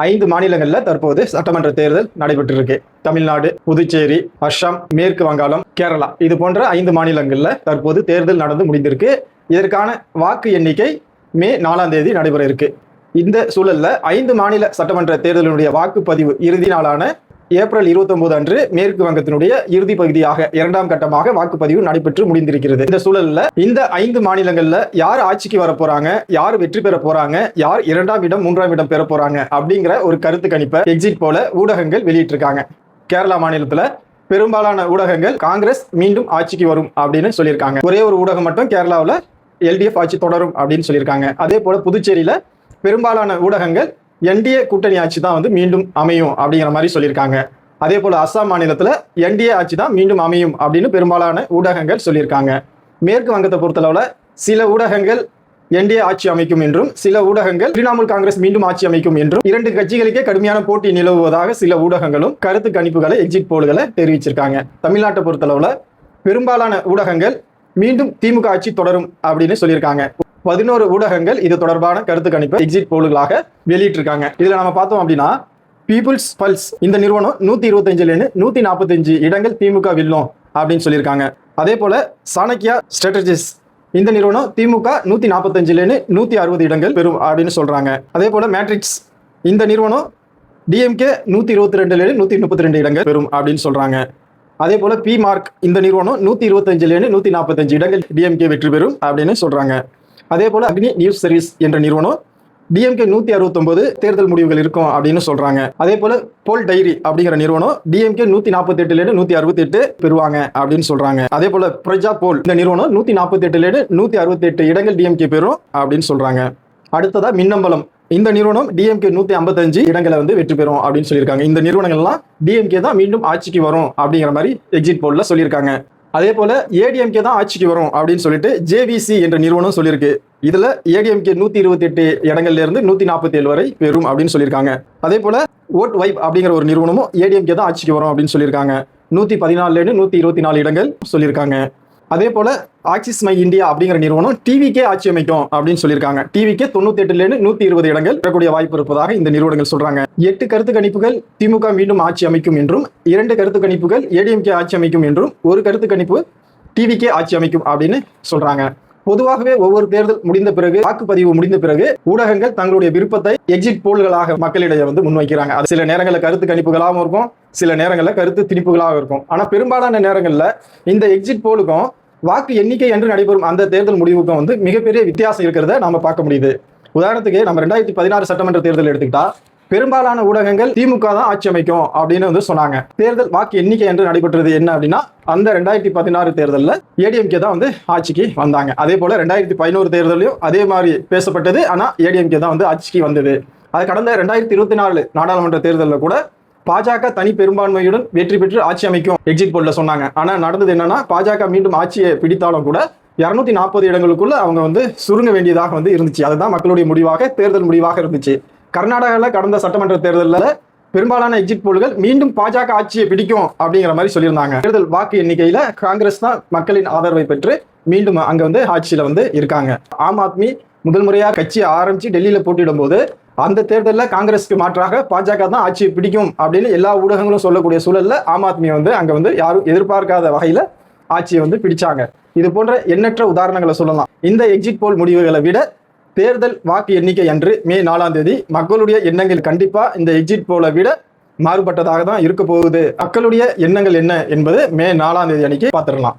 5 மாநிலங்கள்ல தற்போது சட்டமன்ற தேர்தல் நடைபெற்றிருக்கு. தமிழ்நாடு, புதுச்சேரி, அஸ்ஸாம், மேற்கு வங்காளம், கேரளா இது போன்ற 5 மாநிலங்கள்ல தற்போது தேர்தல் நடந்து முடிந்திருக்கு. இதற்கான வாக்கு எண்ணிக்கை மே 4ஆம் தேதி நடைபெற இருக்கு. இந்த சூழல்ல 5 மாநில சட்டமன்ற தேர்தலினுடைய வாக்குப்பதிவு இறுதி நாளான ஏப்ரல் 29 அன்று மேற்கு வங்கத்தினுடைய இறுதி பகுதியாக 2ஆம் கட்டமாக வாக்குப்பதிவு நடைபெற்று முடிந்திருக்கிறது. இந்த சூழல்ல இந்த 5 மாநிலங்கள்ல யார் ஆட்சிக்கு வர போறாங்க, யார் வெற்றி பெற போறாங்க, யார் 2ஆம் இடம் 3ஆம் இடம் பெற போறாங்க அப்படிங்கிற ஒரு கருத்து கணிப்பை எக்ஸிட் போல ஊடகங்கள் வெளியிட்டிருக்காங்க. கேரளா மாநிலத்துல பெரும்பாலான ஊடகங்கள் காங்கிரஸ் மீண்டும் ஆட்சிக்கு வரும் அப்படின்னு சொல்லியிருக்காங்க. ஒரே ஒரு ஊடகம் மட்டும் கேரளாவில் எல்டிஎஃப் ஆட்சி தொடரும் அப்படின்னு சொல்லியிருக்காங்க. அதே போல புதுச்சேரியில பெரும்பாலான ஊடகங்கள் என்டிஏ கூட்டணி ஆட்சி தான் வந்து மீண்டும் அமையும் அப்படிங்கிற மாதிரி சொல்லியிருக்காங்க. அதே போல அஸ்ஸாம் மாநிலத்தில் என்டிஏ ஆட்சி தான் மீண்டும் அமையும் அப்படின்னு பெரும்பாலான ஊடகங்கள் சொல்லியிருக்காங்க. மேற்கு வங்கத்தை பொறுத்தளவுல சில ஊடகங்கள் என்டிஏ ஆட்சி அமைக்கும் என்றும், சில ஊடகங்கள் திரிணாமுல் காங்கிரஸ் மீண்டும் ஆட்சி அமைக்கும் என்றும், 2 கட்சிகளுக்கே கடுமையான போட்டி நிலவுவதாக சில ஊடகங்களும் கருத்து கணிப்புகளை எக்ஸிட் போல்களை தெரிவிச்சிருக்காங்க. தமிழ்நாட்டை பொறுத்தளவுல பெரும்பாலான ஊடகங்கள் மீண்டும் திமுக ஆட்சி தொடரும் அப்படின்னு சொல்லியிருக்காங்க. 11 ஊடகங்கள் இது தொடர்பான கருத்து கணிப்பை எக்ஸிட் போல்களாக வெளியிட்டிருக்காங்க. இதுல நம்ம பார்த்தோம் அப்படின்னா பீப்புள்ஸ் பல்ஸ் இந்த நிறுவனம் 125 145 இடங்கள் திமுக வெல்லும் அப்படின்னு சொல்லியிருக்காங்க. அதே போல சாணக்கியா ஸ்ட்ராட்டஜிஸ் இந்த நிறுவனம் திமுக 145 160 இடங்கள் பெறும் அப்படின்னு சொல்றாங்க. அதே போல மேட்ரிக்ஸ் இந்த நிறுவனம் டிஎம்கே 122 132 இடங்கள் பெறும் அப்படின்னு சொல்றாங்க. அதே போல பி மார்க் இந்த நிறுவனம் 125 145 இடங்கள் டிஎம்கே வெற்றி பெறும் அப்படின்னு சொல்றாங்க. அதே போல அக்னி நியூஸ் சர்வீஸ் என்ற நிறுவனம் டிஎம்கே 169 தேர்தல் முடிவுகள் இருக்கும் அப்படின்னு சொல்றாங்க. அதே போல போல் டைரி அப்படிங்கிற நிறுவனம் டிஎம்கே 148 168 பெறுவாங்க அப்படின்னு சொல்றாங்க. அதே போல பிரஜா போல் இந்த நிறுவனம் 148 168 இடங்கள் டிஎம்கே பெறும் அப்படின்னு சொல்றாங்க. அடுத்ததா மின்னம்பலம் இந்த நிறுவனம் டிஎம்கே 155 இடங்களை வந்து வெற்றி பெறும் அப்படின்னு சொல்லியிருக்காங்க. இந்த நிறுவனங்கள்லாம் டிஎம்கே தான் மீண்டும் ஆட்சிக்கு வரும் அப்படிங்கிற மாதிரி எக்ஸிட் போல்ல சொல்லியிருக்காங்க. அதே போல ஏடிஎம்கே தான் ஆட்சிக்கு வரும் அப்படின்னு சொல்லிட்டு ஜேவிசி என்ற நிறுவனம் சொல்லியிருக்கு. இதுல ஏடிஎம்கே 128 இடங்கள்ல இருந்து 147 வரை பெறும் அப்படின்னு சொல்லியிருக்காங்க. அதே போல ஓட் வைப் அப்படிங்கிற ஒரு நிறுவனமும் ஏடிஎம்கே தான் ஆட்சிக்கு வரும் அப்படின்னு சொல்லியிருக்காங்க. 114 124 இடங்கள் சொல்லியிருக்காங்க. அதே போல ஆக்சிஸ் மை இந்தியா அப்படிங்கிற நிறுவனம் டிவிக்கே ஆட்சி அமைக்கும் அப்படின்னு சொல்லியிருக்காங்க. டிவிக்கே 98 120 இடங்கள் பெறக்கூடிய வாய்ப்பு இருப்பதாக இந்த நிறுவனங்கள் சொல்றாங்க. 8 கருத்து கணிப்புகள் திமுக மீண்டும் ஆட்சி அமைக்கும் என்றும், 2 கருத்து கணிப்புகள் ஏடிஎம்கே ஆட்சி அமைக்கும் என்றும், ஒரு கருத்து கணிப்பு டிவிக்கே ஆட்சி அமைக்கும் அப்படின்னு சொல்றாங்க. பொதுவாகவே ஒவ்வொரு தேர்தல் முடிந்த பிறகு, வாக்குப்பதிவு முடிந்த பிறகு ஊடகங்கள் தங்களுடைய விருப்பத்தை எக்ஸிட் போல்களாக மக்களிடையே வந்து முன்வைக்கிறாங்க. அது சில நேரங்களில் கருத்து கணிப்புகளாகவும் இருக்கும், சில நேரங்களில் கருத்து திணிப்புகளாக இருக்கும். ஆனா பெரும்பாலான நேரங்களில் இந்த எக்ஸிட் போலுக்கும் வாக்கு எண்ணிக்கை என்று நடைபெறும் அந்த தேர்தல் முடிவுக்கும் வந்து மிகப்பெரிய வித்தியாசம் இருக்கிறத நாம பார்க்க முடியுது. உதாரணத்துக்கு நம்ம 2016 சட்டமன்ற தேர்தல் எடுத்துக்கிட்டா பெரும்பாலான ஊடகங்கள் திமுக தான் ஆட்சி அமைக்கும் அப்படின்னு வந்து சொன்னாங்க. தேர்தல் வாக்கு எண்ணிக்கை என்று நடைபெற்றது என்ன அப்படின்னா அந்த 2016 தேர்தலில் ஏடிஎம்கே தான் வந்து ஆட்சிக்கு வந்தாங்க. அதே போல 2011 தேர்தலையும் அதே மாதிரி பேசப்பட்டது. ஆனா ஏடிஎம்கே தான் வந்து ஆட்சிக்கு வந்தது. அது கடந்த 2024 நாடாளுமன்ற தேர்தலில் கூட பாஜக தனி பெரும்பான்மையுடன் வெற்றி பெற்று ஆட்சி அமைக்கும் எக்ஸிட் போல்ல சொன்னாங்க. ஆனா நடந்தது என்னன்னா பாஜக மீண்டும் ஆட்சியை பிடித்தாலும் கூட 240 இடங்களுக்குள்ள அவங்க வந்து சுருங்க வேண்டியதாக வந்து இருந்துச்சு. அதுதான் மக்களுடைய முடிவாக, தேர்தல் முடிவாக இருந்துச்சு. கர்நாடகாவில் கடந்த சட்டமன்ற தேர்தலில் பெரும்பாலான எக்ஸிட் போல்கள் மீண்டும் பாஜக ஆட்சியை பிடிக்கும் அப்படிங்கிற மாதிரி சொல்லியிருந்தாங்க. தேர்தல் வாக்கு எண்ணிக்கையில காங்கிரஸ் தான் மக்களின் ஆதரவை பெற்று மீண்டும் அங்க வந்து ஆட்சியில வந்து இருக்காங்க. ஆம் ஆத்மி முதல் முறையா கட்சி ஆரம்பிச்சு டெல்லியில போட்டியிடும் போது அந்த தேர்தலில் காங்கிரஸ்க்கு மாற்றாக பாஜக தான் ஆட்சியை பிடிக்கும் அப்படின்னு எல்லா ஊடகங்களும் சொல்லக்கூடிய சூழல்ல ஆம் ஆத்மி வந்து அங்க வந்து யாரும் எதிர்பார்க்காத வகையில ஆட்சியை வந்து பிடிச்சாங்க. இது போன்ற எண்ணற்ற உதாரணங்களை சொல்லலாம். இந்த எக்ஸிட் போல் முடிவுகளை விட தேர்தல் வாக்கு எண்ணிக்கை அன்று மே 4ஆம் தேதி மக்களுடைய எண்ணங்கள் கண்டிப்பா இந்த எக்ஸிட் போலை விட மாறுபட்டதாக தான் இருக்க போகுது. மக்களுடைய எண்ணங்கள் என்ன என்பது மே 4ஆம் தேதி அன்னைக்கு பார்த்துடலாம்.